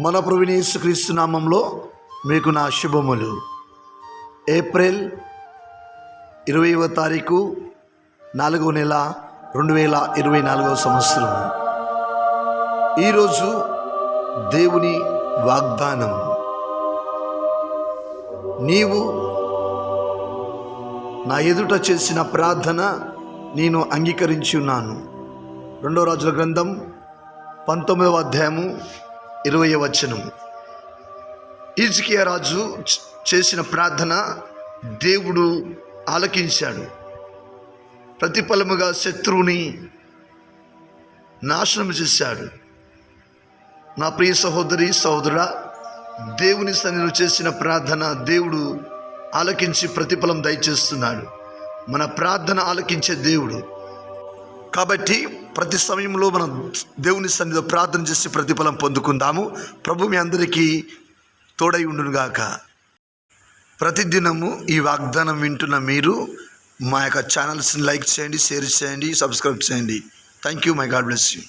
మన ప్రభువైన యేసుక్రీస్తు నామంలో మీకు నా శుభములు. ఏప్రిల్ 20వ తారీఖు 4వ నెల 2024వ సంవత్సరం. ఈరోజు దేవుని వాగ్దానం, నీవు నా ఎదుట చేసిన ప్రార్థన నేను అంగీకరించి ఉన్నాను. 2వ రాజుల గ్రంథం 19వ అధ్యాయము 20వ వచనం. హిజ్కియా రాజు చేసిన ప్రార్థన దేవుడు ఆలకించాడు. ప్రతిఫలముగా శత్రువుని నాశనం చేశాడు. నా ప్రియ సహోదరి సహోదరుడా, దేవుని సన్నిధిలో చేసిన ప్రార్థన దేవుడు ఆలకించి ప్రతిఫలం దయచేస్తున్నాడు. మన ప్రార్థన ఆలకించే దేవుడు కాబట్టి ప్రతి సమయంలో మనం దేవుని సన్నిధిలో ప్రార్థన చేసి ప్రతిఫలం పొందుకుందాము. ప్రభు మీ అందరికీ తోడై ఉండునుగాక. ప్రతిదినము ఈ వాగ్దానం వింటున్న మీరు మా యొక్క ఛానల్స్ని లైక్ చేయండి, షేర్ చేయండి, సబ్స్క్రైబ్ చేయండి. Thank you. My God bless you.